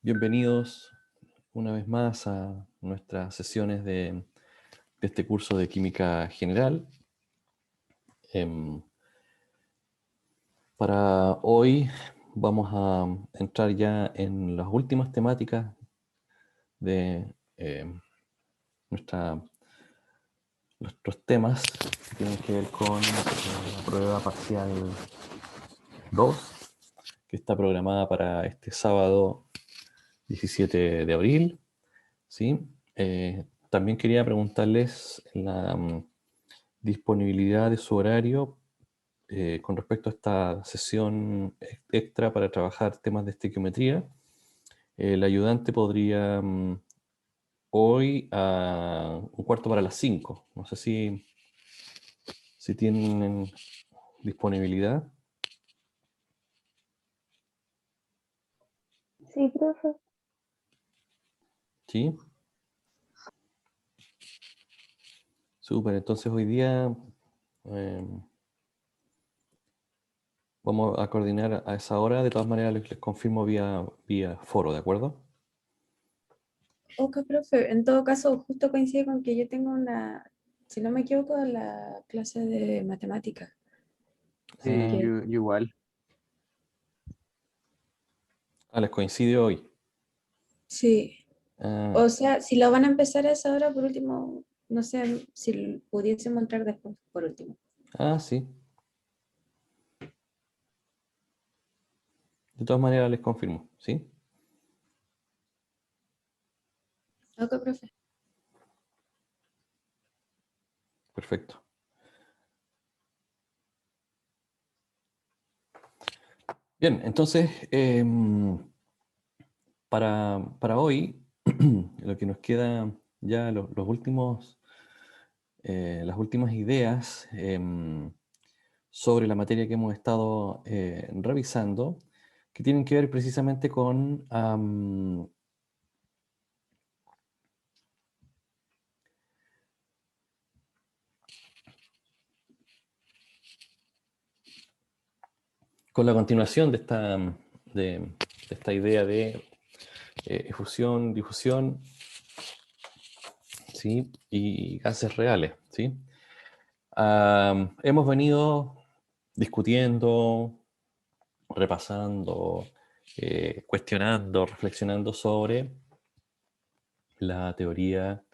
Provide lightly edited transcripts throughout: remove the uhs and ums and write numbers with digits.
Bienvenidos una vez más a nuestras sesiones de este curso de Química General. Para hoy vamos a entrar ya en las últimas temáticas de nuestros temas que tienen que ver con la prueba parcial 2, que está programada para este sábado 17 de abril. ¿Sí? También quería preguntarles la disponibilidad de su horario con respecto a esta sesión extra para trabajar temas de estequiometría. El ayudante podría hoy a un cuarto para las 5. No sé si tienen disponibilidad. Sí, profe. ¿Sí? Súper, entonces hoy día vamos a coordinar a esa hora. De todas maneras les confirmo vía foro, ¿de acuerdo? Ok, profe. En todo caso, justo coincide con que yo tengo si no me equivoco, la clase de matemáticas. Así Ah, que, Yo igual. les coincide hoy. sí. Ah, O sea, si lo van a empezar a esa hora, por último, no sé si pudiésemos entrar después, por último. sí. De todas maneras les confirmo, ¿sí? Ok, profe. Perfecto. Bien, entonces, para hoy, lo que nos queda ya los últimos, las últimas ideas sobre la materia que hemos estado revisando, que tienen que ver precisamente con la continuación de esta idea de efusión, difusión, ¿sí? Y gases reales, ¿sí? Hemos venido discutiendo, repasando, cuestionando, reflexionando sobre la teoría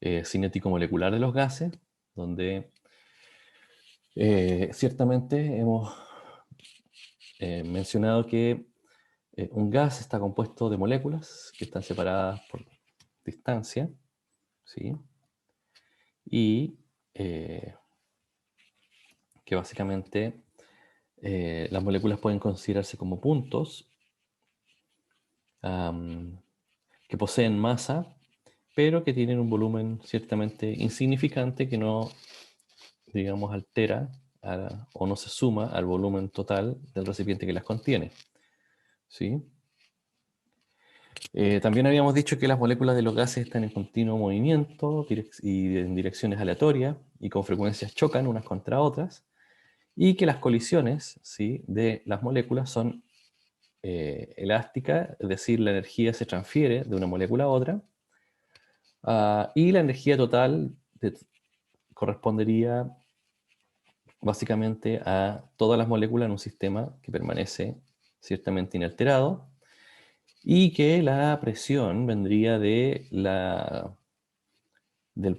cinético-molecular de los gases, donde ciertamente hemos mencionado que un gas está compuesto de moléculas que están separadas por distancia, ¿sí? Y que básicamente las moléculas pueden considerarse como puntos que poseen masa, pero que tienen un volumen ciertamente insignificante que no, digamos, altera o no se suma al volumen total del recipiente que las contiene. ¿Sí? También habíamos dicho que las moléculas de los gases están en continuo movimiento y en direcciones aleatorias y con frecuencias chocan unas contra otras, y que las colisiones, ¿sí?, de las moléculas son elásticas, es decir, la energía se transfiere de una molécula a otra, y la energía total correspondería básicamente a todas las moléculas en un sistema que permanece ciertamente inalterado, y que la presión vendría del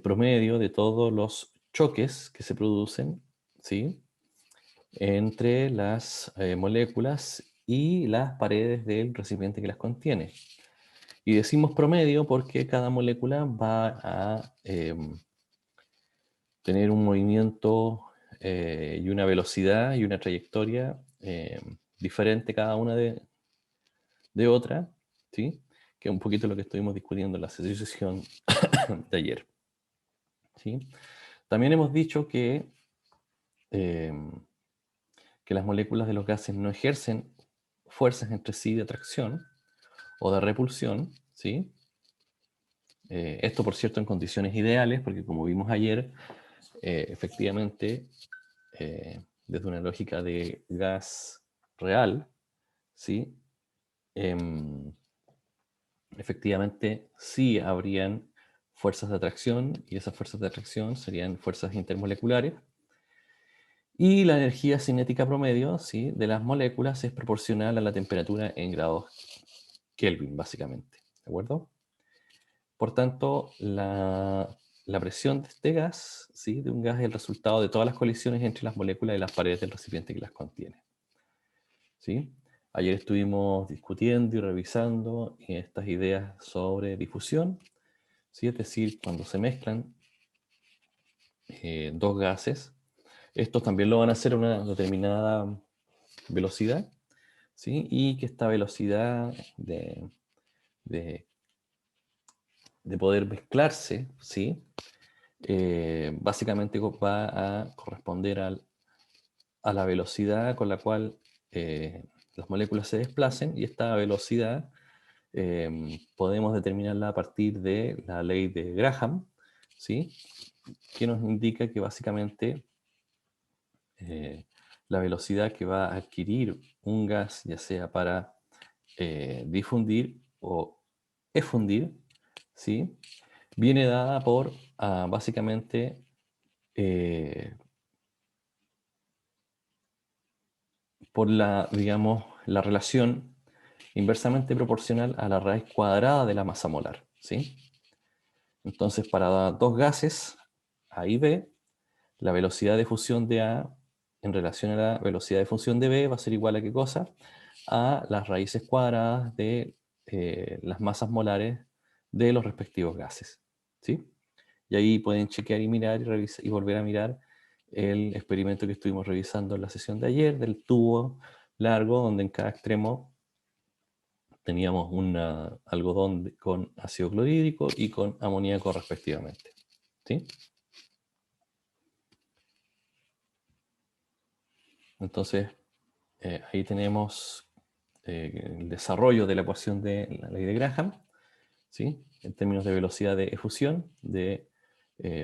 promedio de todos los choques que se producen, ¿sí?, entre las moléculas y las paredes del recipiente que las contiene. Y decimos promedio porque cada molécula va a tener un movimiento y una velocidad y una trayectoria diferente cada una de otra, ¿sí? Que es un poquito lo que estuvimos discutiendo en la sesión de ayer, ¿sí? También hemos dicho que las moléculas de los gases no ejercen fuerzas entre sí de atracción o de repulsión, ¿sí? Esto, por cierto, en condiciones ideales, porque como vimos ayer, efectivamente, desde una lógica de gas real, ¿sí? efectivamente sí habrían fuerzas de atracción, y esas fuerzas de atracción serían fuerzas intermoleculares. Y la energía cinética promedio, ¿sí?, de las moléculas es proporcional a la temperatura en grados Kelvin, básicamente. ¿De acuerdo? Por tanto, la presión de este gas, ¿sí?, de un gas es el resultado de todas las colisiones entre las moléculas y las paredes del recipiente que las contiene. ¿Sí? Ayer estuvimos discutiendo y revisando estas ideas sobre difusión, ¿sí? Es decir, cuando se mezclan dos gases, estos también lo van a hacer a una determinada velocidad, ¿sí? Y que esta velocidad de, de poder mezclarse, ¿sí?, básicamente va a corresponder a la velocidad con la cual las moléculas se desplacen, y esta velocidad podemos determinarla a partir de la ley de Graham, ¿sí?, que nos indica que básicamente la velocidad que va a adquirir un gas, ya sea para difundir o efundir, ¿sí?, viene dada por básicamente por digamos, la relación inversamente proporcional a la raíz cuadrada de la masa molar, ¿sí? Entonces, para dos gases, A y B, la velocidad de fusión de A en relación a la velocidad de fusión de B va a ser igual a ¿qué cosa? A las raíces cuadradas de las masas molares de los respectivos gases, ¿sí? Y ahí pueden chequear y mirar y volver a mirar el experimento que estuvimos revisando en la sesión de ayer, del tubo largo, donde en cada extremo teníamos un algodón con ácido clorhídrico y con amoníaco respectivamente, ¿sí? Entonces, ahí tenemos el desarrollo de la ecuación de la ley de Graham, ¿sí?, en términos de velocidad de efusión de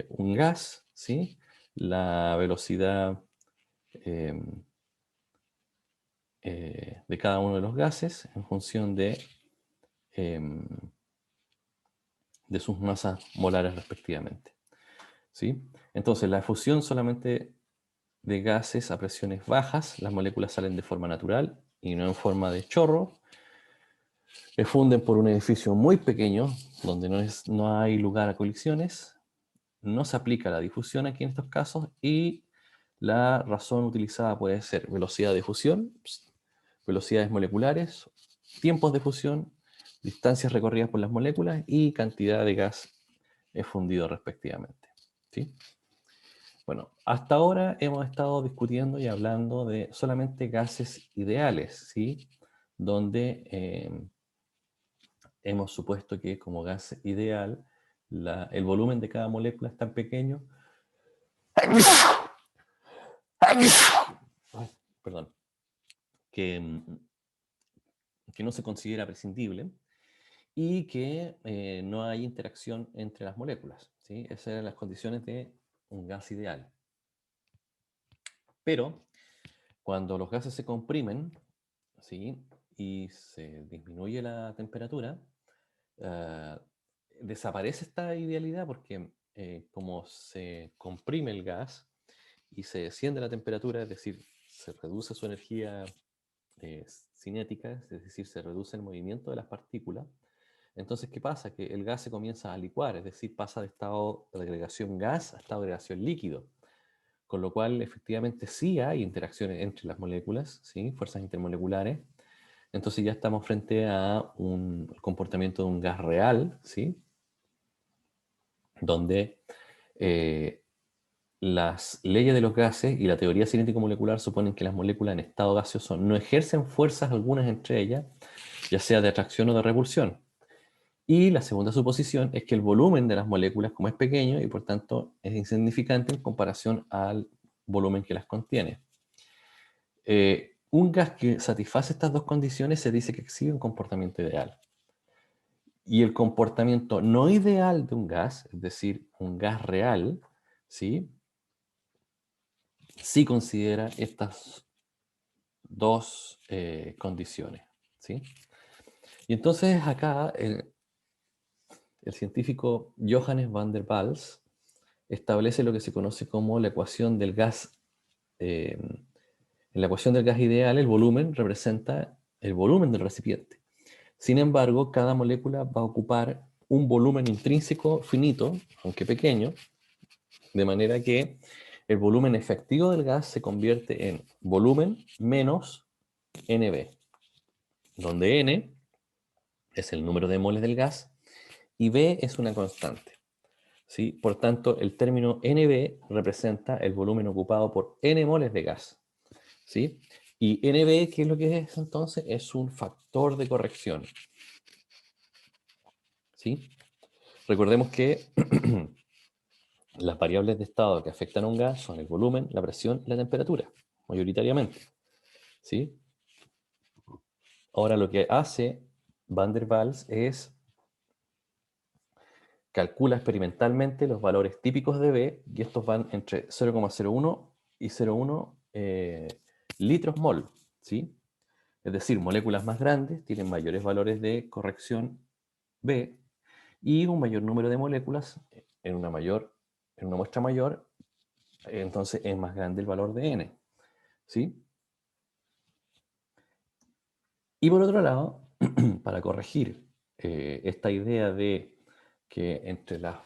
un gas, ¿sí?, la velocidad de cada uno de los gases en función de sus masas molares respectivamente, ¿sí? Entonces, la efusión solamente de gases a presiones bajas, las moléculas salen de forma natural y no en forma de chorro, efunden por un edificio muy pequeño donde no hay lugar a colisiones, no se aplica la difusión aquí en estos casos, y la razón utilizada puede ser velocidad de fusión, velocidades moleculares, tiempos de fusión, distancias recorridas por las moléculas y cantidad de gas fundido respectivamente, ¿sí? Bueno, hasta ahora hemos estado discutiendo y hablando de solamente gases ideales, ¿sí?, donde hemos supuesto que como gas ideal el volumen de cada molécula es tan pequeño perdón, que, que no se considera prescindible y que no hay interacción entre las moléculas, ¿sí? Esas eran las condiciones de un gas ideal. Pero cuando los gases se comprimen, ¿sí?, y se disminuye la temperatura, eh, desaparece esta idealidad porque como se comprime el gas y se desciende la temperatura, es decir, se reduce su energía cinética, es decir, se reduce el movimiento de las partículas. Entonces, ¿qué pasa? Que el gas se comienza a licuar, es decir, pasa de estado de agregación gas a estado de agregación líquido, con lo cual efectivamente sí hay interacciones entre las moléculas, ¿sí?, fuerzas intermoleculares. Entonces ya estamos frente a un comportamiento de un gas real, ¿sí?, donde las leyes de los gases y la teoría cinético-molecular suponen que las moléculas en estado gaseoso no ejercen fuerzas algunas entre ellas, ya sea de atracción o de repulsión. Y la segunda suposición es que el volumen de las moléculas, como es pequeño y por tanto es insignificante en comparación al volumen que las contiene. Un gas que satisface estas dos condiciones se dice que exhibe un comportamiento ideal. Y el comportamiento no ideal de un gas, es decir, un gas real, ¿sí?, sí considera estas dos condiciones, ¿sí? Y entonces acá el científico Johannes van der Waals establece lo que se conoce como la ecuación del gas. En la ecuación del gas ideal, el volumen representa el volumen del recipiente. Sin embargo, cada molécula va a ocupar un volumen intrínseco finito, aunque pequeño, de manera que el volumen efectivo del gas se convierte en volumen menos NB, donde N es el número de moles del gas y B es una constante. ¿Sí? Por tanto, el término NB representa el volumen ocupado por N moles de gas. ¿Sí? Y NB, ¿qué es lo que es entonces? Es un factor de corrección. ¿Sí? Recordemos que las variables de estado que afectan a un gas son el volumen, la presión y la temperatura, mayoritariamente. ¿Sí? Ahora lo que hace Van der Waals es calcula experimentalmente los valores típicos de B, y estos van entre 0,01 y 0,1 litros mol, ¿sí? Es decir, moléculas más grandes tienen mayores valores de corrección B, y un mayor número de moléculas en una muestra mayor, entonces es más grande el valor de N, ¿sí? Y por otro lado, para corregir esta idea de que entre las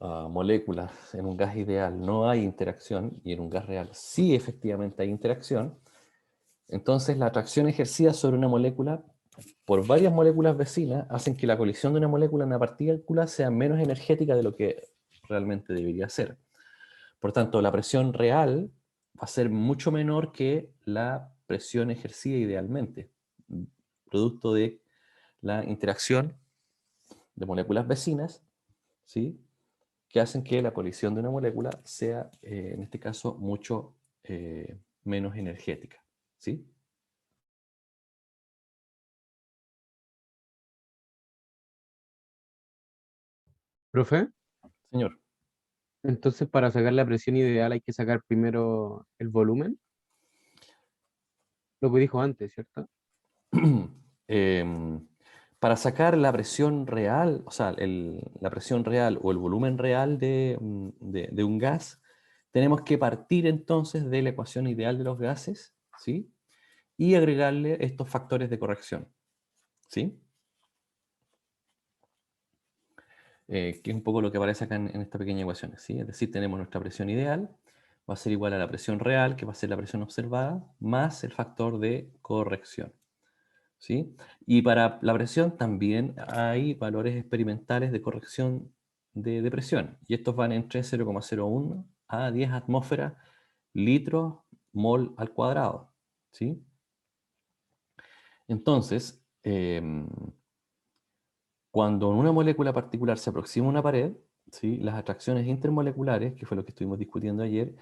moléculas en un gas ideal no hay interacción y en un gas real sí efectivamente hay interacción, entonces la atracción ejercida sobre una molécula por varias moléculas vecinas hacen que la colisión de una molécula en una partícula sea menos energética de lo que realmente debería ser. Por tanto, la presión real va a ser mucho menor que la presión ejercida idealmente, producto de la interacción de moléculas vecinas, ¿sí? Que hacen que la colisión de una molécula sea, en este caso, mucho menos energética. ¿Sí? Profe, Señor. entonces para sacar la presión ideal hay que sacar primero el volumen, lo que dijo antes, ¿cierto? Em, para sacar la presión real, o sea, la presión real o el volumen real de un gas, tenemos que partir entonces de la ecuación ideal de los gases, ¿sí? Y agregarle estos factores de corrección, ¿sí? Que es un poco lo que aparece acá en esta pequeña ecuación, ¿sí? Es decir, tenemos nuestra presión ideal, va a ser igual a la presión real, que va a ser la presión observada, más el factor de corrección, ¿sí? Y para la presión también hay valores experimentales de corrección de presión, y estos van entre 0,01 a 10 atmósferas litros mol al cuadrado, ¿sí? Entonces, cuando una molécula particular se aproxima a una pared, ¿sí? Las atracciones intermoleculares, que fue lo que estuvimos discutiendo ayer,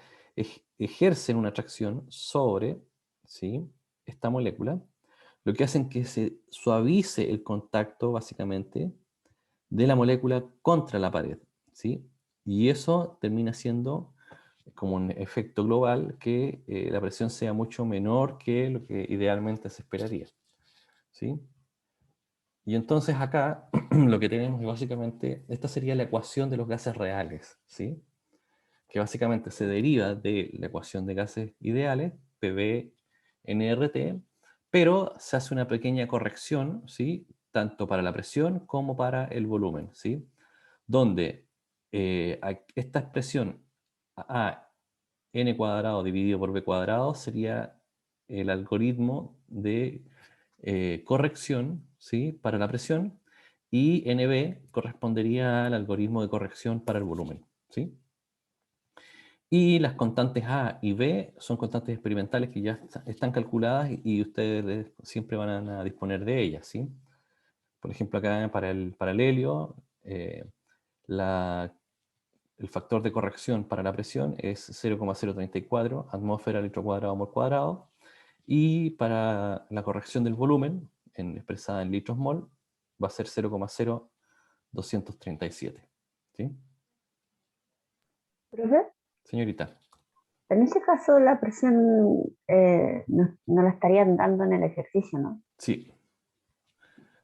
ejercen una atracción sobre, ¿sí? Esta molécula, lo que hacen que se suavice el contacto, básicamente, de la molécula contra la pared, ¿sí? Y eso termina siendo como un efecto global que la presión sea mucho menor que lo que idealmente se esperaría, ¿sí? Y entonces acá lo que tenemos es básicamente, esta sería la ecuación de los gases reales, ¿sí? Que básicamente se deriva de la ecuación de gases ideales, PV nRT, pero se hace una pequeña corrección, ¿sí? Tanto para la presión como para el volumen, ¿sí? Donde esta expresión A n cuadrado dividido por b cuadrado sería el algoritmo de corrección, ¿sí? Para la presión, y NB correspondería al algoritmo de corrección para el volumen, ¿sí? Y las constantes A y B son constantes experimentales que ya están calculadas y ustedes siempre van a disponer de ellas, ¿sí? Por ejemplo, acá para el helio, el factor de corrección para la presión es 0,034 atmósfera litro cuadrado mol cuadrado, y para la corrección del volumen, expresada en litros mol, va a ser 0,0237. ¿Sí? Profe, Señorita. en ese caso la presión no la estarían dando en el ejercicio, ¿no? Sí.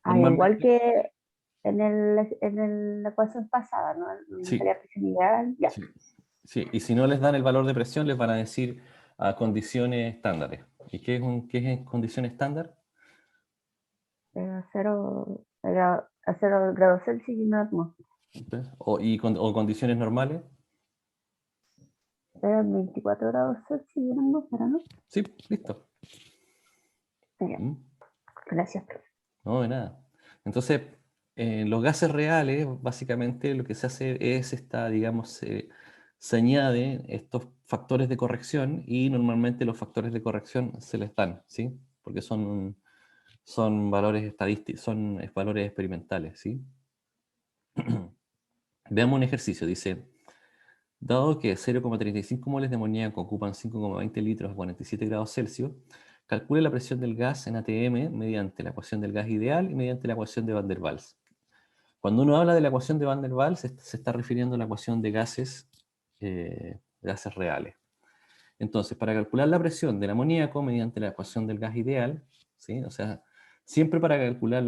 Al igual Normalmente, que, la ecuación pasada, ¿no? Donde Sí. salía presión ideal, ya. Sí, sí, y si no les dan el valor de presión, les van a decir a condiciones estándares. ¿Y qué es condición estándar? A 0 grados Celsius y una atmósfera. O condiciones normales. Eran 24 grados Celsius y una atmósfera, ¿no? Sí, listo. Ya, ¿Mm? gracias, profe. No, de nada. Entonces, en los gases reales, básicamente lo que se hace es digamos, se añaden estos factores de corrección y normalmente los factores de corrección se les dan, ¿sí? Porque son valores estadísticos, son valores experimentales, ¿sí? Veamos un ejercicio, dice, dado que 0,35 moles de amoníaco ocupan 5,20 litros a 47 grados Celsius, calcule la presión del gas en ATM mediante la ecuación del gas ideal y mediante la ecuación de Van der Waals. Cuando uno habla de la ecuación de Van der Waals, se está refiriendo a la ecuación de gases reales. Entonces, para calcular la presión del amoníaco mediante la ecuación del gas ideal, ¿sí? O sea, siempre para calcular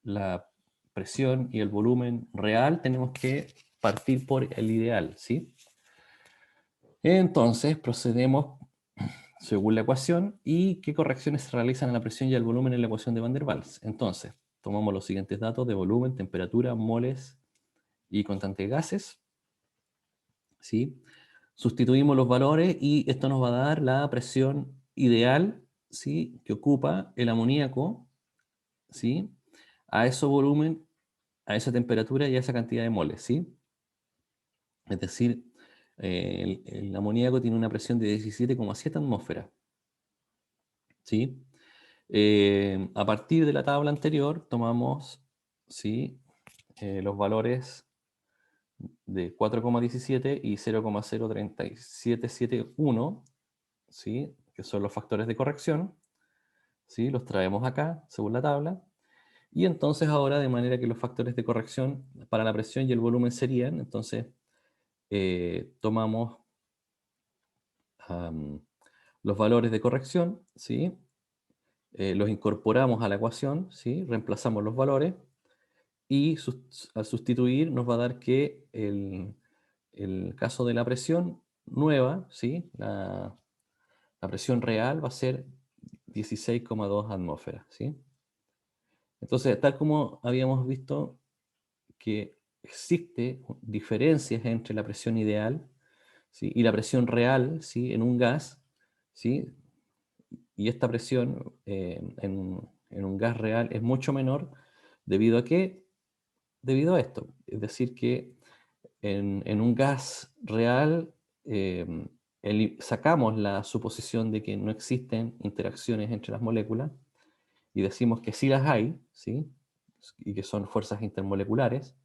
la presión y el volumen real, tenemos que partir por el ideal, ¿sí? Entonces, procedemos según la ecuación y qué correcciones se realizan a la presión y al volumen en la ecuación de Van der Waals. Entonces, tomamos los siguientes datos de volumen, temperatura, moles y constante de gases, ¿sí? Sustituimos los valores y esto nos va a dar la presión ideal, ¿sí? Que ocupa el amoníaco, ¿sí? A ese volumen, a esa temperatura y a esa cantidad de moles, ¿sí? Es decir, el amoníaco tiene una presión de 17,7 atmósferas, ¿sí? A partir de la tabla anterior tomamos, ¿sí? Los valores de 4,17 y 0,03771, ¿sí? Que son los factores de corrección, ¿sí? Los traemos acá, según la tabla. Y entonces ahora, de manera que los factores de corrección para la presión y el volumen serían, entonces, tomamos los valores de corrección, ¿sí? Los incorporamos a la ecuación, ¿sí? Reemplazamos los valores y al sustituir nos va a dar que el caso de la presión nueva, ¿sí? La presión real va a ser 16,2 atmósferas, ¿sí? Entonces, tal como habíamos visto que existe diferencias entre la presión ideal, ¿sí? Y la presión real, ¿sí? En un gas, ¿sí? Y esta presión en un gas real es mucho menor, ¿debido a qué? Debido a esto. Es decir, que en un gas real sacamos la suposición de que no existen interacciones entre las moléculas y decimos que sí las hay, ¿sí? Y que son fuerzas intermoleculares,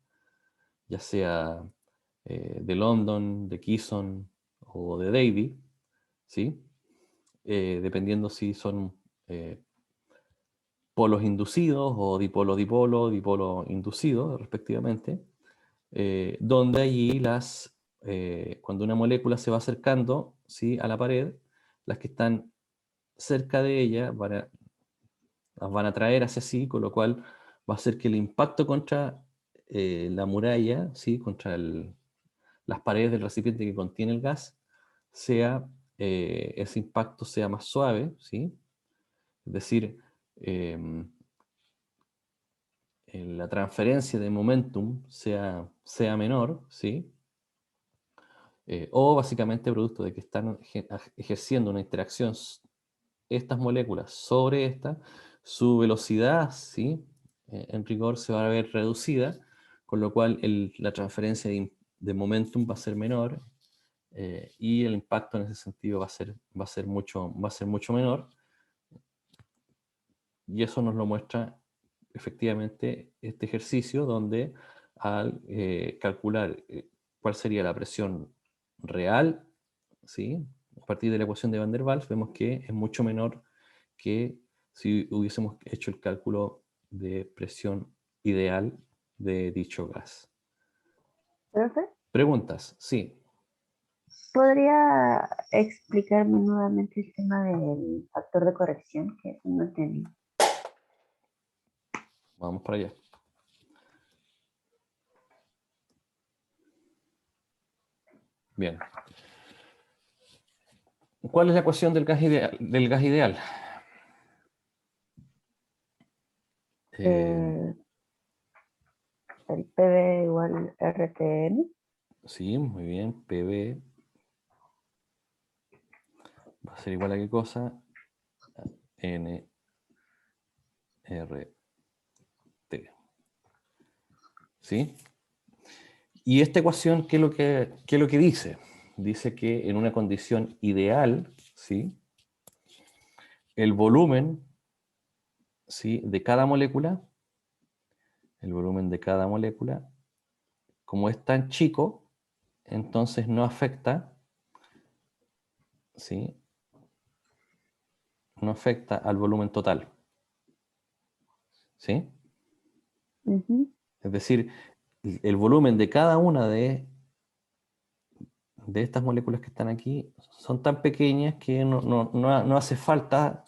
ya sea de London, de Kisson o de Davy, ¿sí? Dependiendo si son polos inducidos o dipolo-dipolo, dipolo inducido, respectivamente, donde allí cuando una molécula se va acercando, ¿sí? A la pared, las que están cerca de ella las van a traer hacia sí, con lo cual va a hacer que el impacto contra la muralla, ¿sí? Contra las paredes del recipiente que contiene el gas, ese impacto sea más suave, ¿sí? Es decir, em, la transferencia de momentum sea menor, ¿sí? O básicamente producto de que están ejerciendo una interacción estas moléculas sobre esta, su velocidad, ¿sí? En rigor se va a ver reducida, con lo cual la transferencia de momentum va a ser menor y el impacto en ese sentido va a ser mucho menor. Y eso nos lo muestra efectivamente este ejercicio donde al calcular cuál sería la presión real, ¿sí? A partir de la ecuación de Van der Waals vemos que es mucho menor que si hubiésemos hecho el cálculo de presión ideal de dicho gas. ¿Profe? Preguntas, sí. ¿Podría explicarme nuevamente el tema del factor de corrección? Que no entendí. Vamos para allá. Bien. ¿Cuál es la ecuación del gas ideal? El PV igual RTN. Sí, muy bien. PV va a ser igual a qué cosa? NRT. ¿Sí? Y esta ecuación, ¿qué es lo que dice? Dice que en una condición ideal, ¿sí? El volumen, ¿sí? de cada molécula, como es tan chico, entonces no afecta, ¿sí? No afecta al volumen total, ¿sí? Ujú. Es decir, el volumen de cada una de estas moléculas que están aquí son tan pequeñas que no hace falta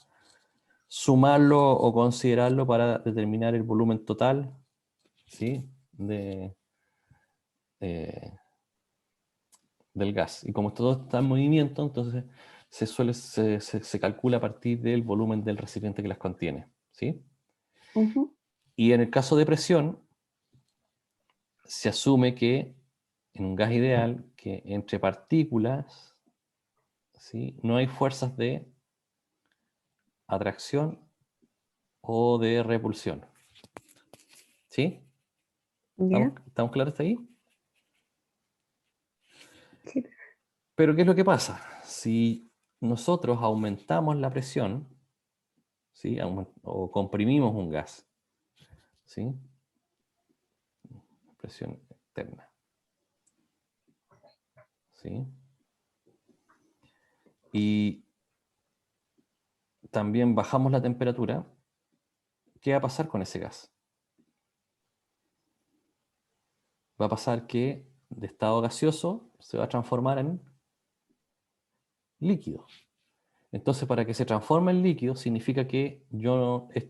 sumarlo o considerarlo para determinar el volumen total, ¿sí? Eh, del gas. Y como todo está en movimiento, entonces se calcula a partir del volumen del recipiente que las contiene, ¿sí? Ujú. Y en el caso de presión, se asume que en un gas ideal, que entre partículas, ¿sí? no hay fuerzas de atracción o de repulsión. ¿Sí? Ya. ¿Estamos claros hasta ahí? Sí. Pero ¿qué es lo que pasa? Si nosotros aumentamos la presión, ¿sí? O comprimimos un gas, ¿sí? Presión externa, ¿sí? Y también bajamos la temperatura, ¿qué va a pasar con ese gas? Va a pasar que de estado gaseoso se va a transformar en líquido. Entonces, para que se transforme en líquido, significa que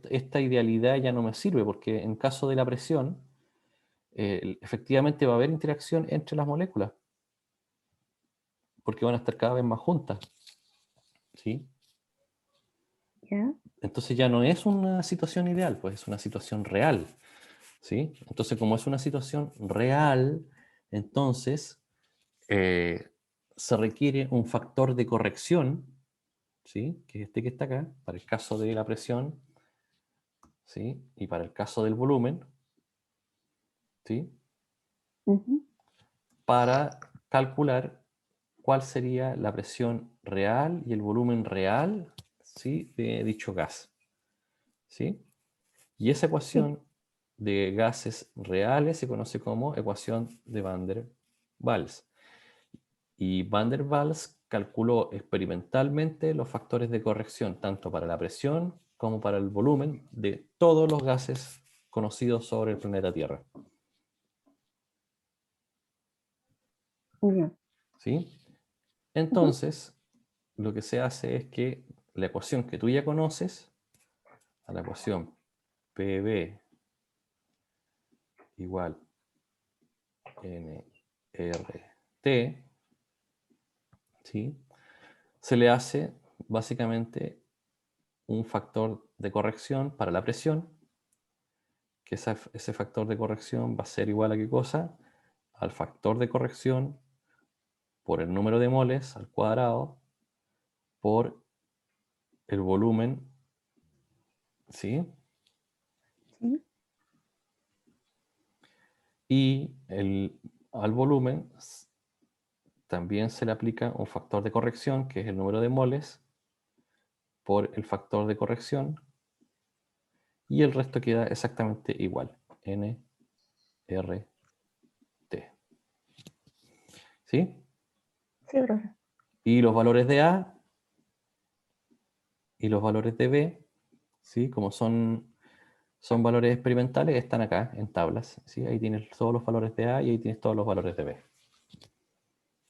esta idealidad ya no me sirve, porque en caso de la presión, efectivamente va a haber interacción entre las moléculas, porque van a estar cada vez más juntas, ¿sí? Ya. Entonces ya no es una situación ideal, pues es una situación real, ¿sí? Entonces, como es una situación real, entonces se requiere un factor de corrección, ¿sí? Que es este que está acá, para el caso de la presión, ¿sí? Y para el caso del volumen, ¿sí? Ujú. Para calcular cuál sería la presión real y el volumen real, ¿sí? De dicho gas, ¿sí? Y esa Sí. ecuación de gases reales se conoce como ecuación de Van der Waals. Y Van der Waals calculó experimentalmente los factores de corrección tanto para la presión como para el volumen de todos los gases conocidos sobre el planeta Tierra, Ya. ¿sí? Ujú. Entonces, lo que se hace es que la ecuación que tú ya conoces, a la ecuación PV igual nRT, ¿sí? Se le hace básicamente un factor de corrección para la presión, que ese factor de corrección va a ser igual a qué cosa? Al factor de corrección por el número de moles al cuadrado por el volumen, ¿sí? Sí. Y al volumen también se le aplica un factor de corrección, que es el número de moles, por el factor de corrección, y el resto queda exactamente igual, N, R, T. ¿Sí? Sí, profe. Y los valores de A y los valores de B, ¿sí? Como son valores experimentales, están acá en tablas, ¿sí? Ahí tienes todos los valores de A y ahí tienes todos los valores de B.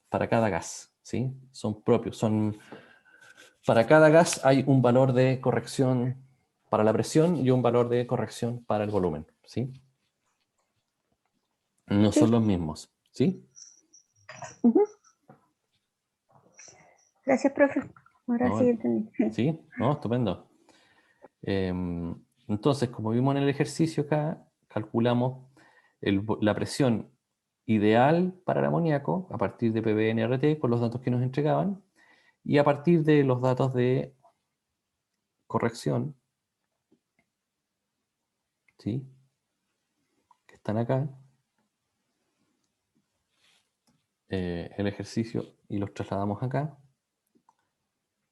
Para cada gas, ¿sí? Son propios, para cada gas hay un valor de corrección para la presión y un valor de corrección para el volumen, ¿sí? No son Sí. los mismos, ¿sí? Ujú. Gracias, profe. Ahora No, sí entendí. sí, no, estupendo. Entonces, como vimos en el ejercicio acá, calculamos la presión ideal para el amoníaco a partir de PBNRT con los datos que nos entregaban y a partir de los datos de corrección, ¿sí? Que están acá, el ejercicio y los trasladamos acá,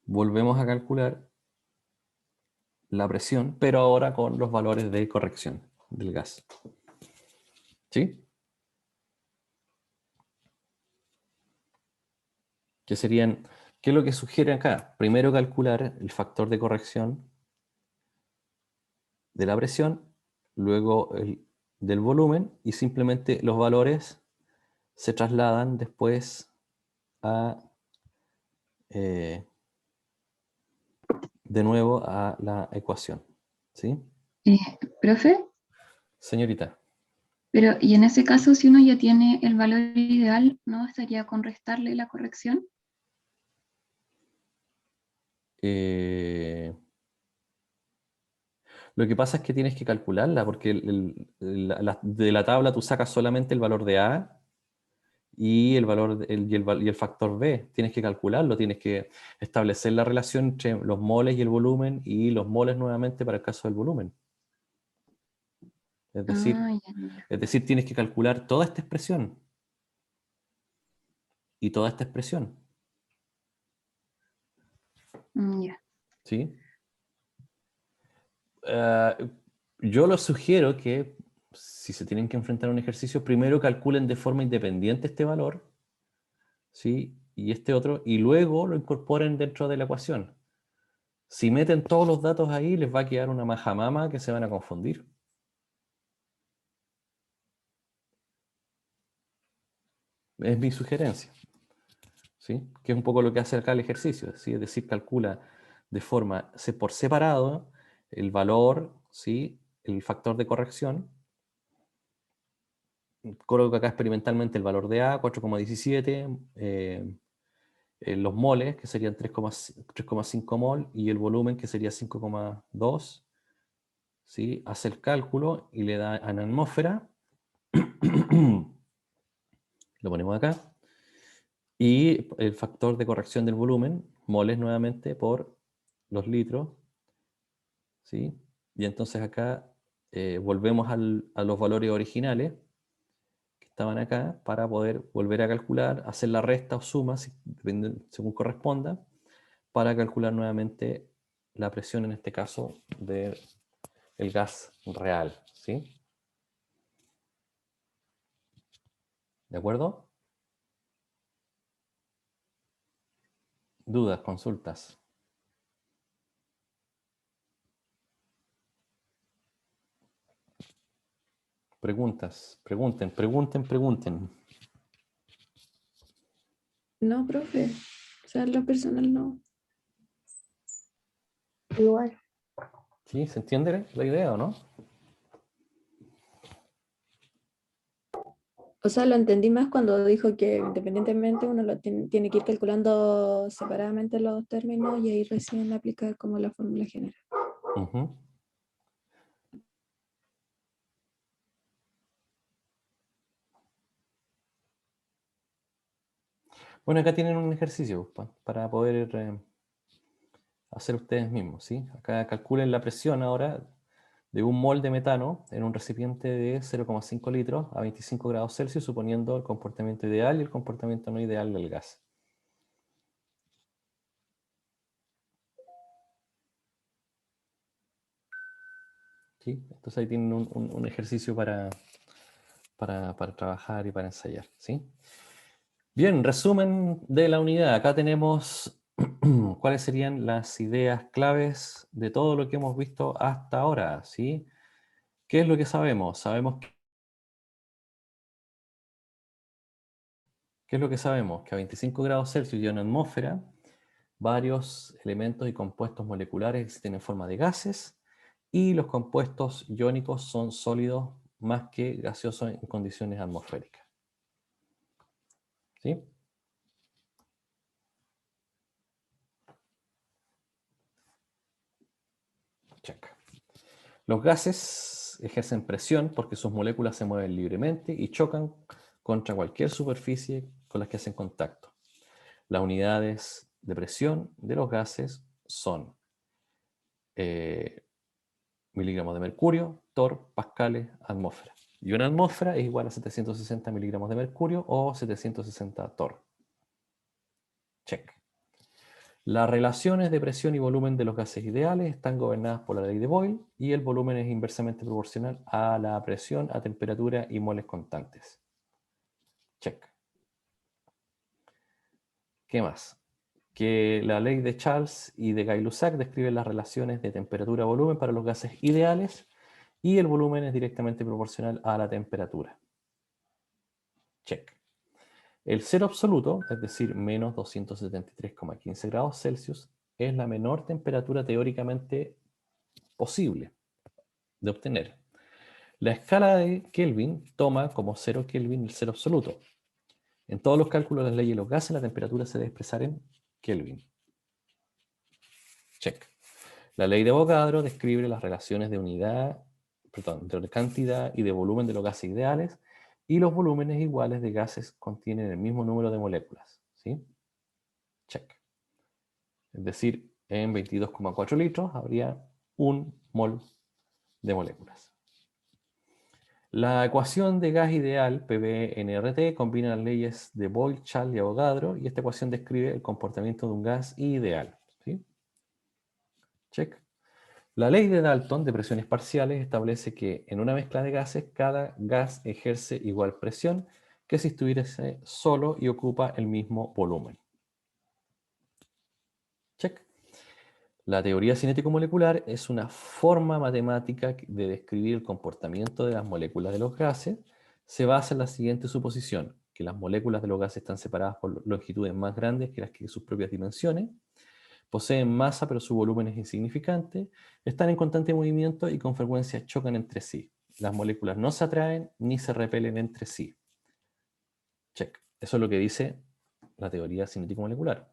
volvemos a calcular la presión, pero ahora con los valores de corrección del gas. ¿Sí? Que serían, ¿qué es lo que sugiere acá? Primero calcular el factor de corrección de la presión, luego el del volumen y simplemente los valores se trasladan después a, de nuevo a la ecuación. ¿Sí? Eh, Profe, Señorita. pero y en ese caso, si uno ya tiene el valor ideal, ¿no bastaría con restarle la corrección? Lo que pasa es que tienes que calcularla, porque de la tabla tú sacas solamente el valor de A y el valor y el factor B. Tienes que calcularlo, tienes que establecer la relación entre los moles y el volumen y los moles nuevamente para el caso del volumen. Es decir, Ah, ya. tienes que calcular toda esta expresión y toda esta expresión. Ya. ¿Sí? Yo les sugiero que si se tienen que enfrentar a un ejercicio, primero calculen de forma independiente este valor, ¿sí? Y este otro, y luego lo incorporen dentro de la ecuación. Si meten todos los datos ahí, les va a quedar una majamama que se van a confundir. Es mi sugerencia, ¿sí? Que es un poco lo que hace acá el ejercicio, ¿sí? Es decir, calcula de forma por separado el valor, ¿sí? El factor de corrección. Coloco acá experimentalmente el valor de A, 4,17, los moles, que serían 3,5 mol, y el volumen, que sería 5,2, ¿sí? Hace el cálculo y le da en atmósfera. Lo ponemos acá. Y el factor de corrección del volumen, moles nuevamente por los litros, ¿sí? Y entonces acá volvemos a los valores originales que estaban acá para poder volver a calcular, hacer la resta o suma, según corresponda, para calcular nuevamente la presión, en este caso, del gas real, ¿sí? ¿De acuerdo? ¿Dudas, consultas? Preguntas, pregunten. No, profe. O sea, lo personal no. Igual. ¿Sí? ¿Se entiende la idea o no? O sea, lo entendí más cuando dijo que independientemente uno lo tiene que ir calculando separadamente los dos términos y ahí recién aplicar como la fórmula general. Ujú. Bueno, acá tienen un ejercicio para poder hacer ustedes mismos, ¿sí? Acá calculen la presión ahora de un mol de metano en un recipiente de 0,5 litros a 25 grados Celsius, suponiendo el comportamiento ideal y el comportamiento no ideal del gas. ¿Sí? Entonces ahí tienen un ejercicio para trabajar y para ensayar, ¿sí? Bien, resumen de la unidad. Acá tenemos cuáles serían las ideas claves de todo lo que hemos visto hasta ahora, ¿sí? ¿Qué es lo que sabemos? ¿Qué es lo que sabemos? Que a 25 grados Celsius y en la atmósfera, varios elementos y compuestos moleculares existen en forma de gases y los compuestos iónicos son sólidos más que gaseosos en condiciones atmosféricas. ¿Sí? Check. Los gases ejercen presión porque sus moléculas se mueven libremente y chocan contra cualquier superficie con la que hacen contacto. Las unidades de presión de los gases son miligramos de mercurio, torr, pascales, atmósfera. Y una atmósfera es igual a 760 miligramos de mercurio o 760 torr. Check. Las relaciones de presión y volumen de los gases ideales están gobernadas por la ley de Boyle y el volumen es inversamente proporcional a la presión, a temperatura y moles constantes. Check. ¿Qué más? Que la ley de Charles y de Gay-Lussac describe las relaciones de temperatura-volumen para los gases ideales y el volumen es directamente proporcional a la temperatura. Check. El cero absoluto, es decir, menos 273,15 grados Celsius, es la menor temperatura teóricamente posible de obtener. La escala de Kelvin toma como 0 Kelvin el cero absoluto. En todos los cálculos de las leyes de los gases, la temperatura se debe expresar en Kelvin. Check. La ley de Avogadro describe las relaciones de de cantidad y de volumen de los gases ideales, y los volúmenes iguales de gases contienen el mismo número de moléculas. ¿Sí? Check. Es decir, en 22,4 litros habría 1 mol de moléculas. La ecuación de gas ideal, PV-NRT, combina las leyes de Boyle, Charles y Avogadro, y esta ecuación describe el comportamiento de un gas ideal. ¿Sí? Check. La ley de Dalton de presiones parciales establece que en una mezcla de gases, cada gas ejerce igual presión que si estuviese solo y ocupa el mismo volumen. Check. La teoría cinético-molecular es una forma matemática de describir el comportamiento de las moléculas de los gases. Se basa en la siguiente suposición, que las moléculas de los gases están separadas por longitudes más grandes que las que sus propias dimensiones, poseen masa pero su volumen es insignificante, están en constante movimiento y con frecuencia chocan entre sí. Las moléculas no se atraen ni se repelen entre sí. Check. Eso es lo que dice la teoría cinético-molecular.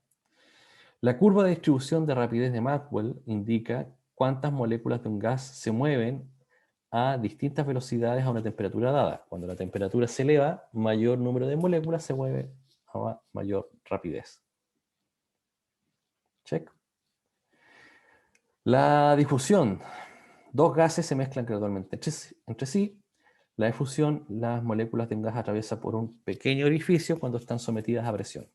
La curva de distribución de rapidez de Maxwell indica cuántas moléculas de un gas se mueven a distintas velocidades a una temperatura dada. Cuando la temperatura se eleva, mayor número de moléculas se mueve a mayor rapidez. Check. La difusión. Dos gases se mezclan gradualmente entre sí. La difusión, las moléculas de un gas atraviesan por un pequeño orificio cuando están sometidas a presión.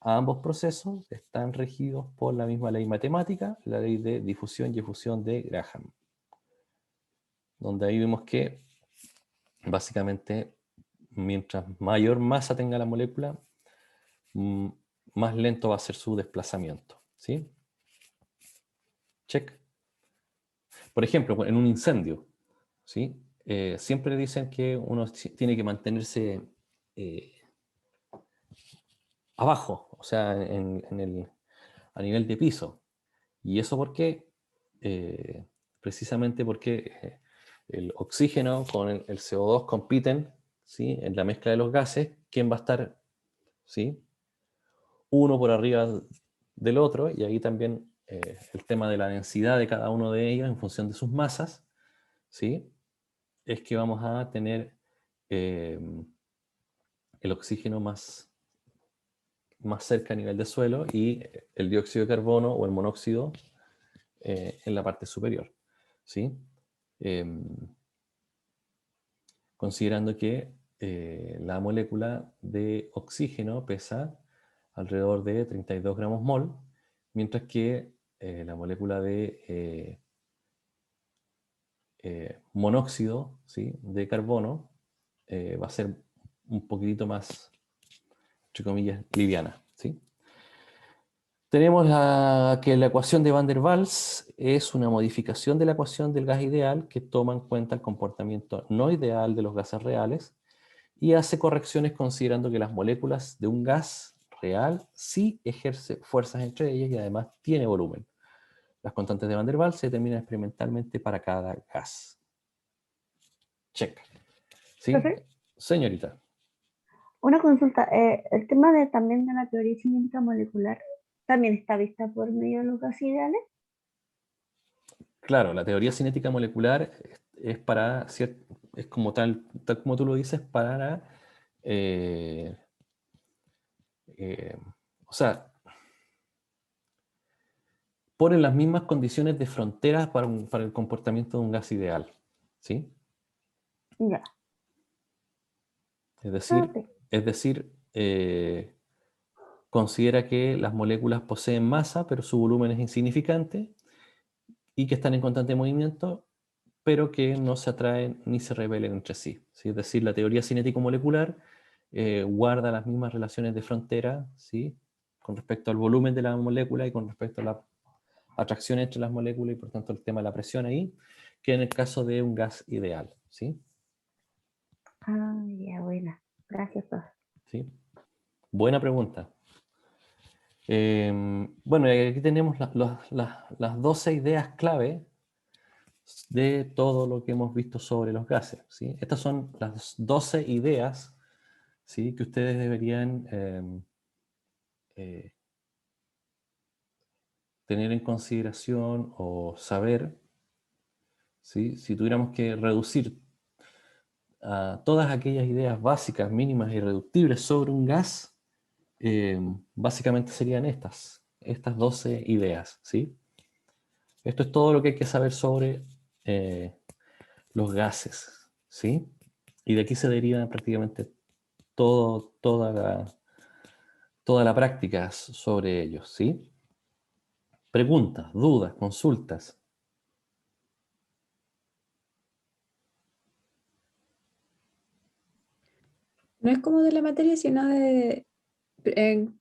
Ambos procesos están regidos por la misma ley matemática, la ley de difusión y efusión de Graham. Donde ahí vemos que básicamente mientras mayor masa tenga la molécula, más lento va a ser su desplazamiento. ¿Sí? Check. Por ejemplo, en un incendio, ¿sí? Siempre dicen que uno tiene que mantenerse abajo, o sea, a nivel de piso. ¿Y eso por qué? Precisamente porque el oxígeno con el CO2 compiten, ¿sí? En la mezcla de los gases. ¿Quién va a estar, ¿sí? Uno por arriba del otro? Y ahí también el tema de la densidad de cada uno de ellos en función de sus masas, ¿sí? Es que vamos a tener el oxígeno más cerca a nivel de suelo y el dióxido de carbono o el monóxido en la parte superior. ¿Sí? Considerando que la molécula de oxígeno pesa alrededor de 32 gramos mol, mientras que la molécula de monóxido, ¿sí?, de carbono va a ser un poquitito más, entre comillas, liviana. ¿Sí? Tenemos que la ecuación de Van der Waals es una modificación de la ecuación del gas ideal que toma en cuenta el comportamiento no ideal de los gases reales y hace correcciones considerando que las moléculas de un gas real sí ejercen fuerzas entre ellas y además tiene volumen. Las constantes de Van der Waals se determinan experimentalmente para cada gas. Check. ¿Sí? Profe, Señorita. una consulta. El tema también de la teoría cinética molecular también está vista por medio de los gases ideales. claro, la teoría cinética molecular es para, es como tal como tú lo dices, para, eh, eh, o sea, ponen las mismas condiciones de frontera para el comportamiento de un gas ideal, ¿sí? Ya. Es decir, Ok. considera que las moléculas poseen masa, pero su volumen es insignificante y que están en constante movimiento, pero que no se atraen ni se repelen entre sí, ¿sí? Es decir, la teoría cinético-molecular guarda las mismas relaciones de frontera, ¿sí? Con respecto al volumen de la molécula y con respecto a la atracción entre las moléculas y por tanto el tema de la presión ahí, que en el caso de un gas ideal, ¿sí? Ah, ya, buena. Gracias, profe. ¿Sí? Buena pregunta. Bueno, y aquí tenemos las 12 ideas clave de todo lo que hemos visto sobre los gases, ¿sí? Estas son las 12 ideas, ¿sí?, que ustedes deberían eh, tener en consideración o saber, ¿sí? Si tuviéramos que reducir a todas aquellas ideas básicas, mínimas y irreductibles sobre un gas, básicamente serían estas 12 ideas, ¿sí? Esto es todo lo que hay que saber sobre los gases, ¿sí? Y de aquí se deriva prácticamente toda la práctica sobre ellos, ¿sí? Preguntas, dudas, consultas. No es como de la materia, sino de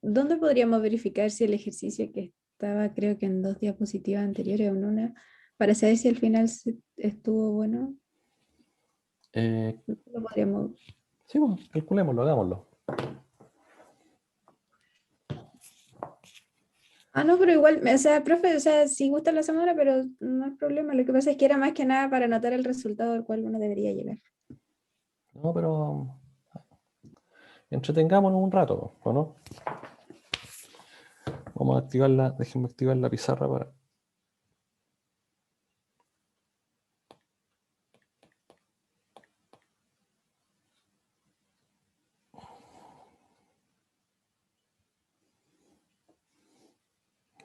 ¿dónde podríamos verificar si el ejercicio que estaba, creo que en 2 diapositivas anteriores o en una, para saber si al final estuvo bueno? Eh, Lo podríamos. sí, bueno, calculémoslo, hagámoslo. Ah, no, pero igual, o sea, profe, o sea, si gusta la semana, pero no hay problema. Lo que pasa es que era más que nada para anotar el resultado al cual uno debería llegar. No, pero entretengámonos un rato, ¿o no? Vamos a activarla, déjenme activar la pizarra para...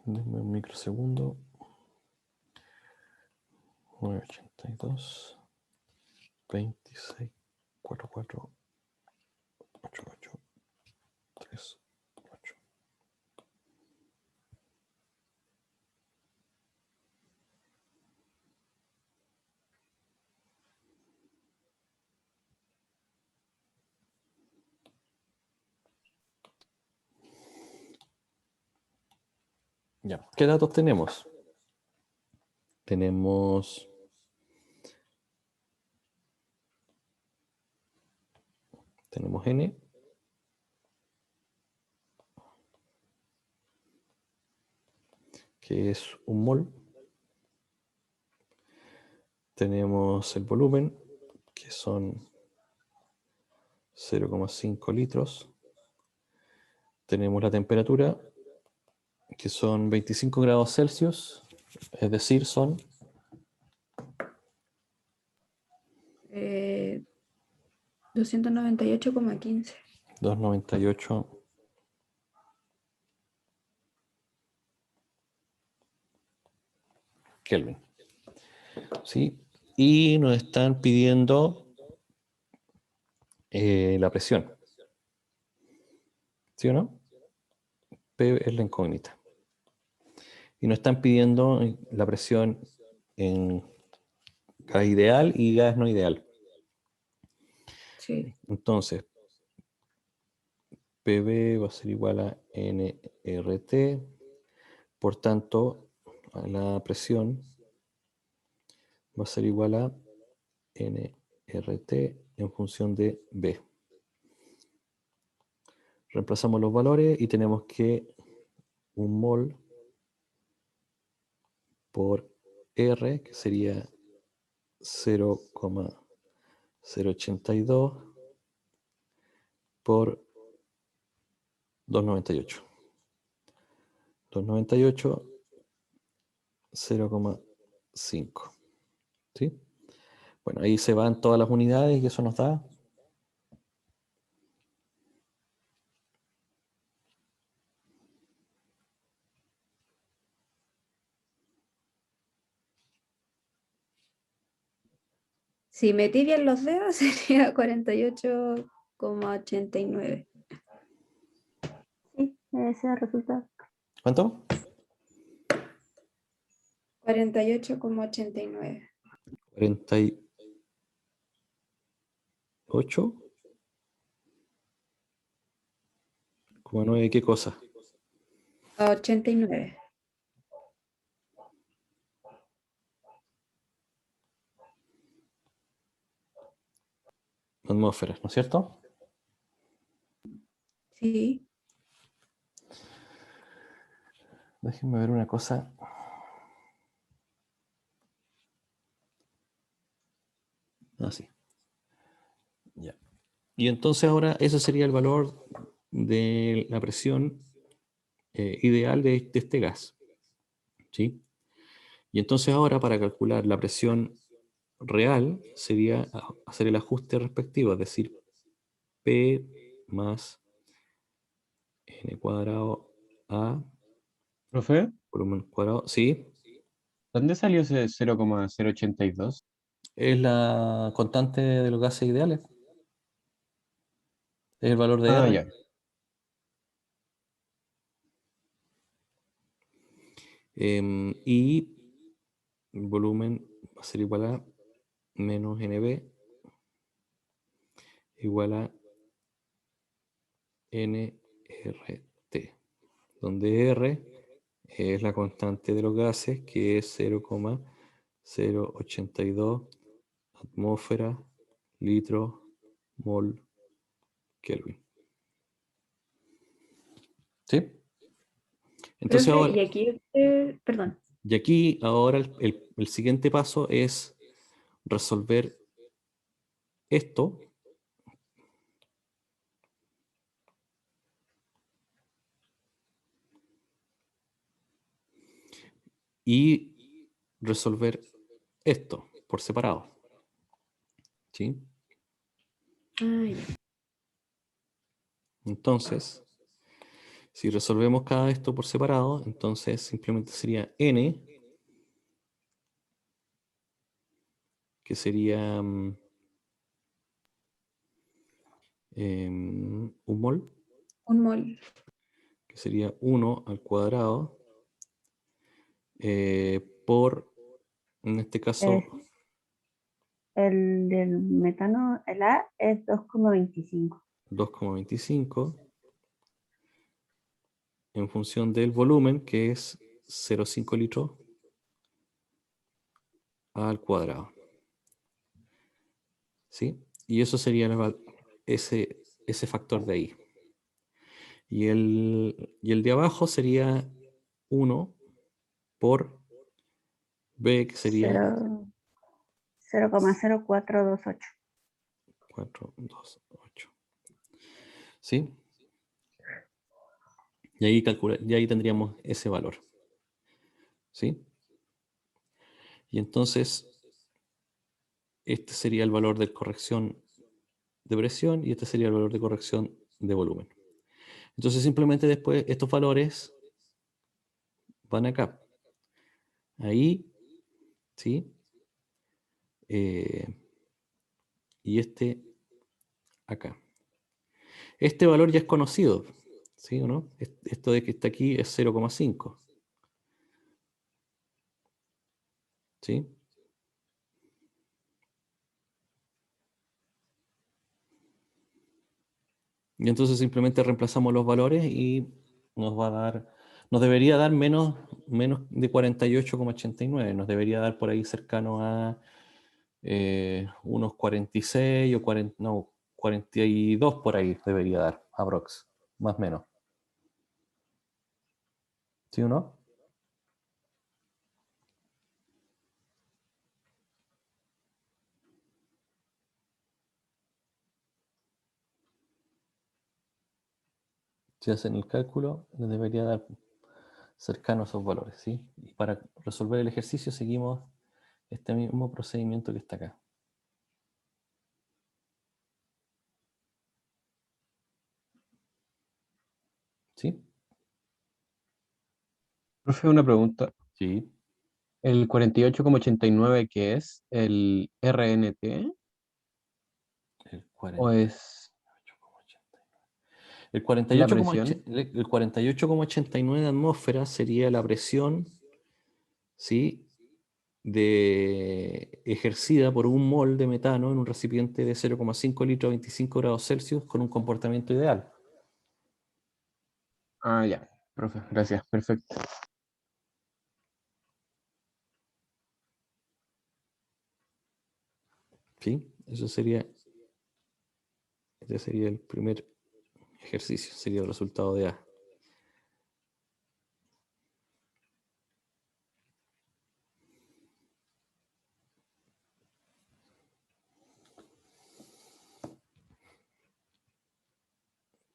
Denme un microsegundo. 982 26 44 88 3 8. Ya, ¿qué datos tenemos? Tenemos N, que es un mol. Tenemos el volumen, que son 0,5 litros. Tenemos la temperatura, que son 25 grados Celsius, es decir, son 298,15. 298 Kelvin. ¿Sí? Y nos están pidiendo la presión. ¿Sí o no? P es la incógnita. Y nos están pidiendo la presión en gas ideal y gas no ideal. Sí. Entonces, PV va a ser igual a nRT. Por tanto, la presión va a ser igual a nRT en función de B. Reemplazamos los valores y tenemos que un mol por R, que sería 0,082 por 298. 298, 5. ¿Sí? Bueno, ahí se van todas las unidades y eso nos da. Si metí bien los dedos, sería 48,89. Sí, ese es el resultado. ¿Cuánto? 48,89. 48,9, ¿qué cosa? 89. Atmósferas, ¿no es cierto? Sí. Déjenme ver una cosa. Así. Ya. Y entonces ahora ese sería el valor de la presión ideal de este gas. ¿Sí? Y entonces ahora para calcular la presión real sería hacer el ajuste respectivo, es decir, P más N cuadrado A Profe, volumen cuadrado. Sí, ¿dónde salió ese 0,082? es la constante de los gases ideales. Es el valor de Ah, R. ya. Y el volumen va a ser igual a menos NB igual a nRT, donde R es la constante de los gases, que es 0,082 atmósfera, litro, mol, Kelvin. ¿Sí? Entonces Profe, ahora, y aquí, perdón. y aquí ahora el siguiente paso es resolver esto y resolver esto por separado. ¿Sí? Ah, ya. Entonces, si resolvemos cada esto por separado, entonces simplemente sería n, que sería un mol, Un mol. que sería 1 al cuadrado, por, en este caso, Es el del metano, el A es 2,25. 2,25 en función del volumen, que es 0,5 litros al cuadrado. ¿Sí? Y eso sería ese factor de ahí. Y el de abajo sería 1 por B, que sería 0,0428. 428. ¿Sí? Y ahí tendríamos ese valor. ¿Sí? Y entonces, este sería el valor de corrección de presión y este sería el valor de corrección de volumen. Entonces, simplemente después estos valores van acá. Ahí, ¿sí? Y este acá. Este valor ya es conocido, ¿sí o no? Esto de que está aquí es 0,5, ¿sí? Y entonces simplemente reemplazamos los valores y nos va a dar, nos debería dar menos de 48,89, nos debería dar por ahí cercano a unos 46 o 40, no, 42 por ahí debería dar, aprox, más o menos. ¿Sí o no? Si hacen el cálculo, les debería dar cercano a esos valores, ¿sí? Y para resolver el ejercicio seguimos este mismo procedimiento que está acá. ¿Sí? Profe, una pregunta. Sí. ¿El 48,89 qué es? ¿El RNT? El ¿O es 48,89. la presión? El 48,89 de atmósfera sería la presión, ¿sí? Ejercida por un mol de metano en un recipiente de 0,5 litros a 25 grados Celsius con un comportamiento ideal. Ah, ya. Profe, gracias. Perfecto. ¿Sí? Ese sería el primer ejercicio, sería el resultado de A.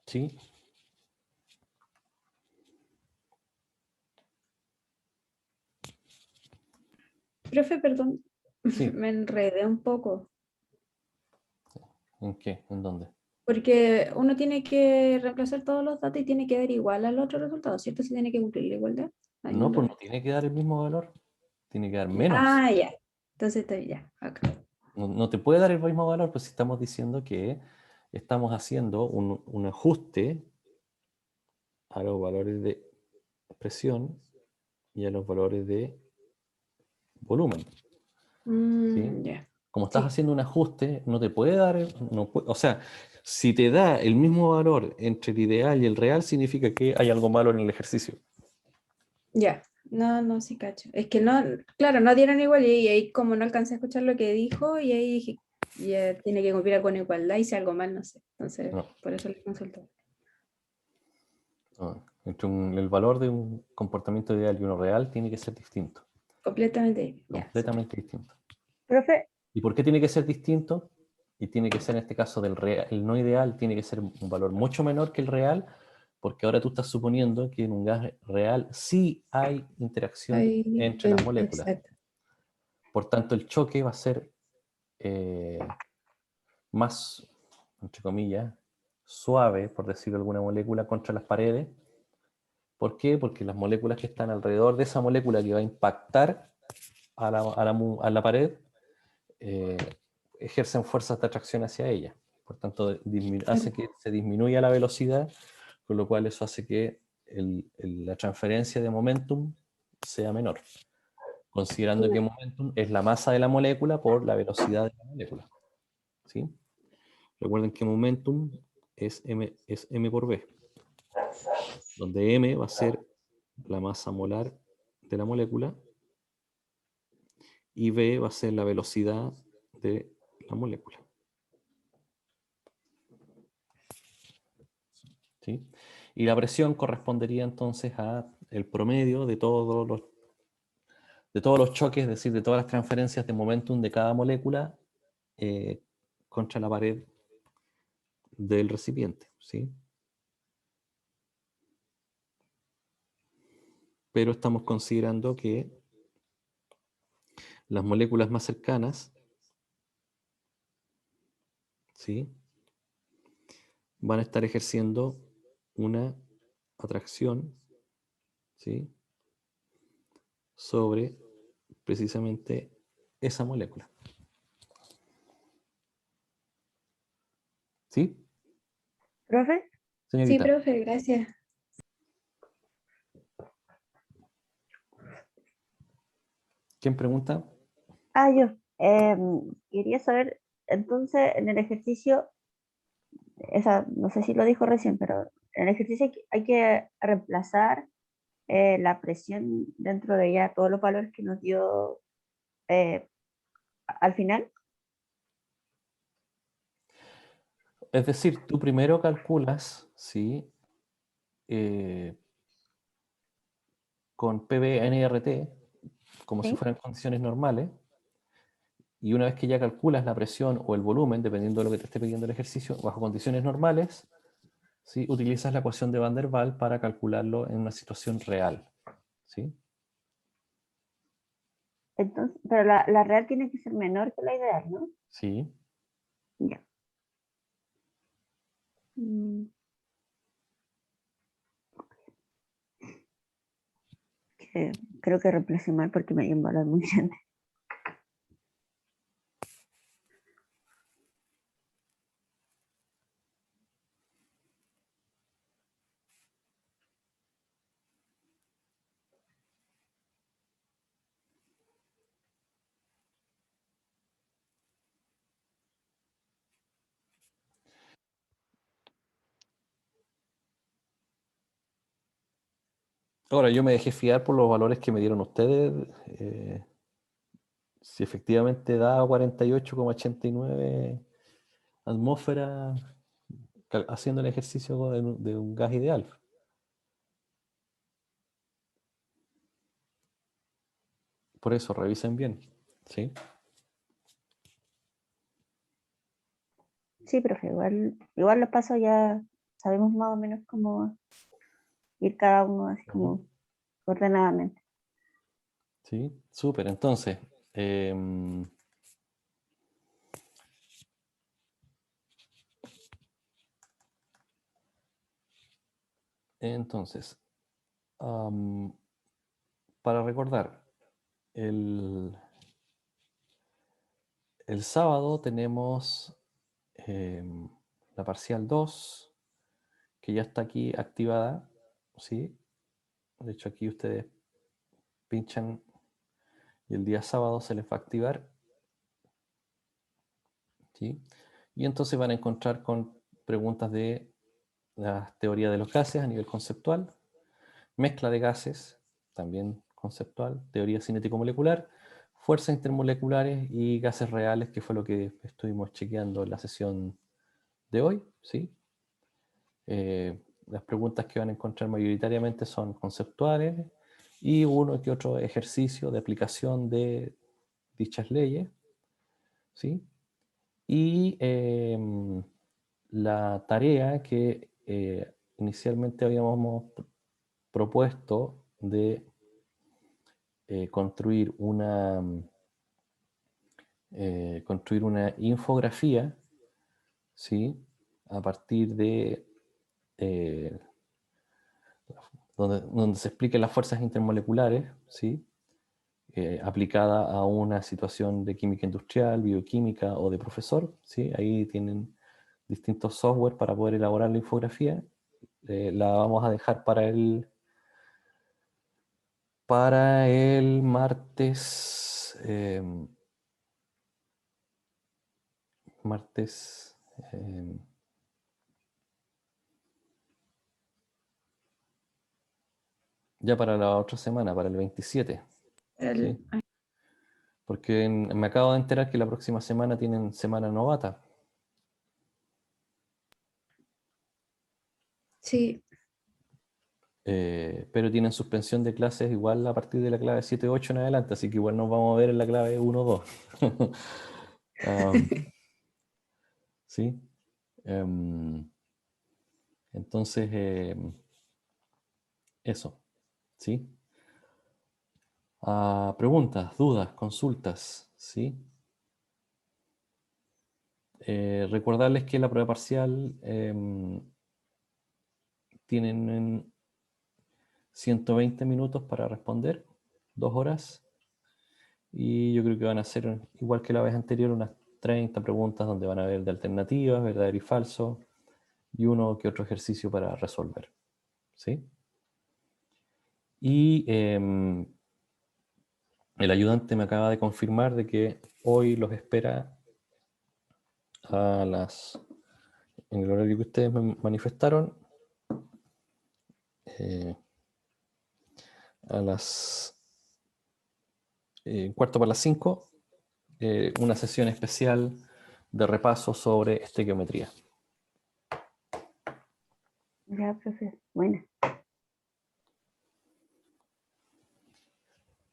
¿Sí? Profe, perdón, Sí. me enredé un poco, ¿En qué? ¿En dónde? porque uno tiene que reemplazar todos los datos y tiene que dar igual al otro resultado, ¿cierto? Si tiene que cumplir la igualdad. Ahí No, no pues lo... no tiene que dar el mismo valor, tiene que dar menos. Ah, ya. Entonces estoy ya, acá. No te puede dar el mismo valor, pues si estamos diciendo que estamos haciendo un ajuste a los valores de presión y a los valores de volumen. ¿Sí? Ya. Como estás Sí, haciendo un ajuste, no te puede dar, o sea, si te da el mismo valor entre el ideal y el real, significa que hay algo malo en el ejercicio. ya. No, no, sí, cacho. Es que no, claro, no dieron igual y ahí como no alcancé a escuchar lo que dijo y ahí dije, ya tiene que cumplir con igualdad y si algo mal, no sé. Entonces, No, por eso le consulté. no. El valor de un comportamiento ideal y uno real tiene que ser distinto, Completamente, ya, súper. completamente distinto. Profe, ¿Y por qué tiene que ser distinto? Y tiene que ser en este caso el no ideal, tiene que ser un valor mucho menor que el real, porque ahora tú estás suponiendo que en un gas real sí hay interacción Ahí, entre las moléculas. exacto. Por tanto, el choque va a ser más, entre comillas, suave, por decirlo de alguna molécula, contra las paredes. ¿Por qué? Porque las moléculas que están alrededor de esa molécula que va a impactar a la pared eh, ejercen fuerzas de atracción hacia ella. Por tanto, hace que se disminuya la velocidad, con lo cual eso hace que la transferencia de momentum sea menor, considerando que momentum es la masa de la molécula por la velocidad de la molécula. ¿Sí? Recuerden que momentum es m por v, donde m va a ser la masa molar de la molécula y v va a ser la velocidad de la molécula. ¿Sí? Y la presión correspondería entonces a el promedio de todos los choques, es decir, de todas las transferencias de momentum de cada molécula contra la pared del recipiente. ¿Sí? Pero estamos considerando que las moléculas más cercanas, ¿sí?, van a estar ejerciendo una atracción, ¿sí?, sobre precisamente esa molécula. ¿Sí? profe, Sí, Señorita, profe, gracias. ¿quién pregunta? yo quería saber, entonces, en el ejercicio, no sé si lo dijo recién, pero en el ejercicio hay que reemplazar la presión dentro de ya todos los valores que nos dio eh, al final. Es decir, tú primero calculas, ¿sí?, con PV-NRT, como si ¿Sí? fueran condiciones normales, y una vez que ya calculas la presión o el volumen, dependiendo de lo que te esté pidiendo el ejercicio, bajo condiciones normales, ¿sí?, utilizas la ecuación de Van der Waals para calcularlo en una situación real. ¿Sí? Entonces, pero la real tiene que ser menor que la ideal, ¿no? Sí. Ya. Mm, creo que reemplacé mal porque me dio un valor muy grande. Ahora, yo me dejé fiar por los valores que me dieron ustedes. Si efectivamente da 48,89 atmósferas haciendo el ejercicio de un gas ideal. Por eso, revisen bien. ¿Sí? Sí, profe, igual los pasos ya sabemos más o menos cómo ir cada uno así como ordenadamente. ¿Sí? Súper. Entonces, para recordar, el sábado tenemos la parcial 2, que ya está aquí activada, ¿sí? De hecho, aquí ustedes pinchan y el día sábado se les va a activar, ¿sí? Y entonces van a encontrar con preguntas de la teoría de los gases a nivel conceptual, mezcla de gases, también conceptual, teoría cinético-molecular, fuerzas intermoleculares y gases reales, que fue lo que estuvimos chequeando en la sesión de hoy, ¿sí? Las preguntas que van a encontrar mayoritariamente son conceptuales y uno que otro ejercicio de aplicación de dichas leyes, ¿sí? Y la tarea que inicialmente habíamos propuesto de construir una infografía, ¿sí? A partir de donde se expliquen las fuerzas intermoleculares, ¿sí? Aplicada a una situación de química industrial, bioquímica o de profesor, ¿sí? Ahí tienen distintos software para poder elaborar la infografía. La vamos a dejar para el martes. Martes. Ya para la otra semana, para el 27. ¿Sí? Porque me acabo de enterar que la próxima semana tienen semana novata. Sí, Pero tienen suspensión de clases igual a partir de la clave 7-8 en adelante, así que igual nos vamos a ver en la clave 1-2. ¿Sí? Entonces, eso. ¿Sí? Preguntas, dudas, consultas. ¿Sí? Recordarles que la prueba parcial tienen 120 minutos para responder, 2 horas. Y yo creo que van a ser, igual que la vez anterior, unas 30 preguntas donde van a ver de alternativas, verdadero y falso, y uno que otro ejercicio para resolver. ¿Sí? Y el ayudante me acaba de confirmar de que hoy los espera en el horario que ustedes me manifestaron, a las cuarto para las 5, una sesión especial de repaso sobre estequiometría. Ya, profe. Bueno,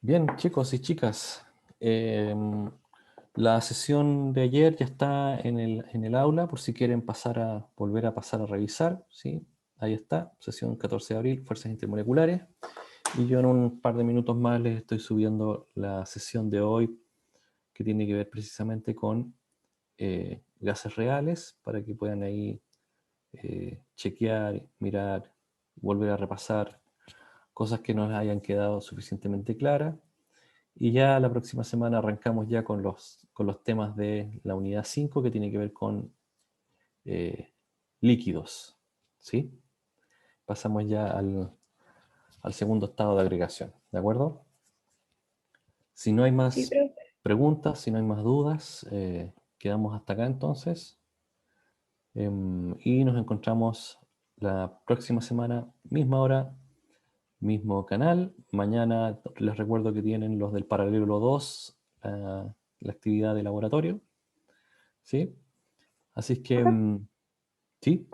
Bien, chicos y chicas, la sesión de ayer ya está en el aula, por si quieren volver a pasar a revisar, ¿sí? Ahí está, sesión 14 de abril, fuerzas intermoleculares. Y yo en un par de minutos más les estoy subiendo la sesión de hoy, que tiene que ver precisamente con gases reales, para que puedan ahí chequear, mirar, volver a repasar cosas que nos hayan quedado suficientemente claras. Y ya la próxima semana arrancamos ya con los temas de la unidad 5, que tiene que ver con líquidos, ¿sí? Pasamos ya al segundo estado de agregación, ¿de acuerdo? Si no hay Sí, más profe. preguntas, si no hay más dudas, quedamos hasta acá entonces. Y nos encontramos la próxima semana, misma hora, mismo canal. Mañana les recuerdo que tienen los del paralelo 2, la actividad de laboratorio, ¿sí? Así es que, Ok. sí,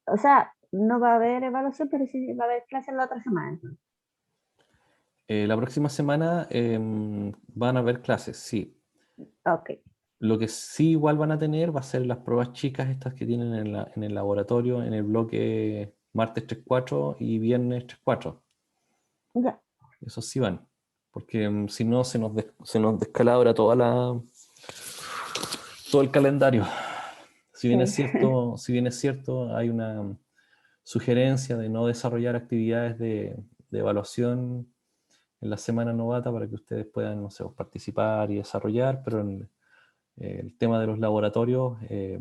O sea, no va a haber evaluación, pero sí va a haber clases la otra semana. Entonces. la próxima semana van a haber clases, sí. Ok, Lo que sí igual van a tener va a ser las pruebas chicas estas que tienen en el laboratorio, en el bloque martes 3-4 y viernes 3-4. ya. Esos sí van, porque si no se nos descalabra todo el calendario. Si bien es Sí. cierto, hay una sugerencia de no desarrollar actividades de evaluación en la semana novata para que ustedes puedan, no sé, participar y desarrollar, pero el tema de los laboratorios eh,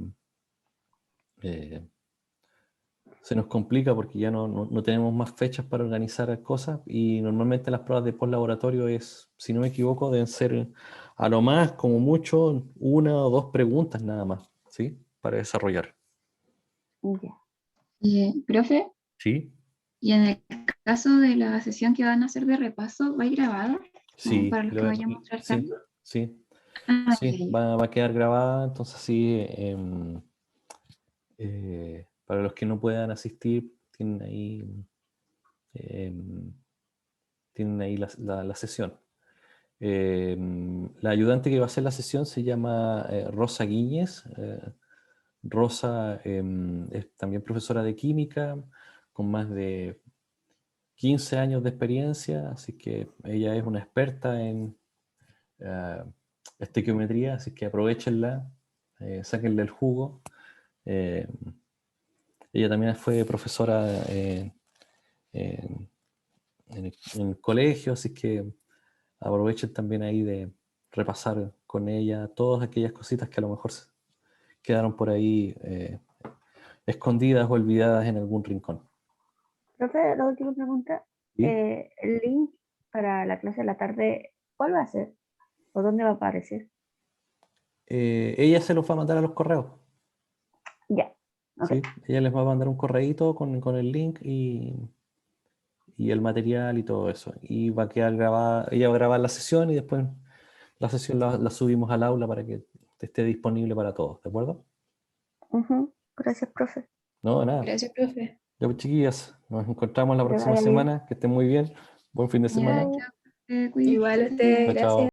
se nos complica porque ya no tenemos más fechas para organizar cosas, y normalmente las pruebas de post-laboratorio es, si no me equivoco, deben ser a lo más, como mucho, 1 o 2 preguntas nada más, ¿sí? Para desarrollar. Ya. Profe, ¿Sí? y en el caso de la sesión que van a hacer de repaso, ¿va a ir grabado? Sí, Para los que vayamos tratando. sí, Ah, sí, va a quedar grabada, entonces sí, para los que no puedan asistir, em, tienen ahí la sesión. La ayudante que va a hacer la sesión se llama Rosa Guíñez. Rosa es también profesora de química, con más de 15 años de experiencia, así que ella es una experta en eh, estequiometría, así que aprovechenla, sáquenle el jugo. Eh, Ella también fue profesora en, en el colegio, así que aprovechen también ahí de repasar con ella todas aquellas cositas que a lo mejor quedaron por ahí escondidas o olvidadas en algún rincón. Profe, la última pregunta. ¿Sí? El link para la clase de la tarde, ¿cuál va a ser? ¿O dónde va a aparecer? Ella se los va a mandar a los correos, Ya. Ok. ¿sí? Ella les va a mandar un correíto con el link y el material y todo eso. Y va a quedar grabada, ella va a grabar la sesión y después la sesión la subimos al aula para que esté disponible para todos, ¿de acuerdo? Ujú. Gracias, profe. No, nada. Gracias, profe. Ya pues, chiquillas, nos encontramos la Que le próxima vaya bien. semana. Que estén muy bien. Buen fin de ya, semana. Chao. chao, cuídense. Igual a usted, Chao, chao. gracias.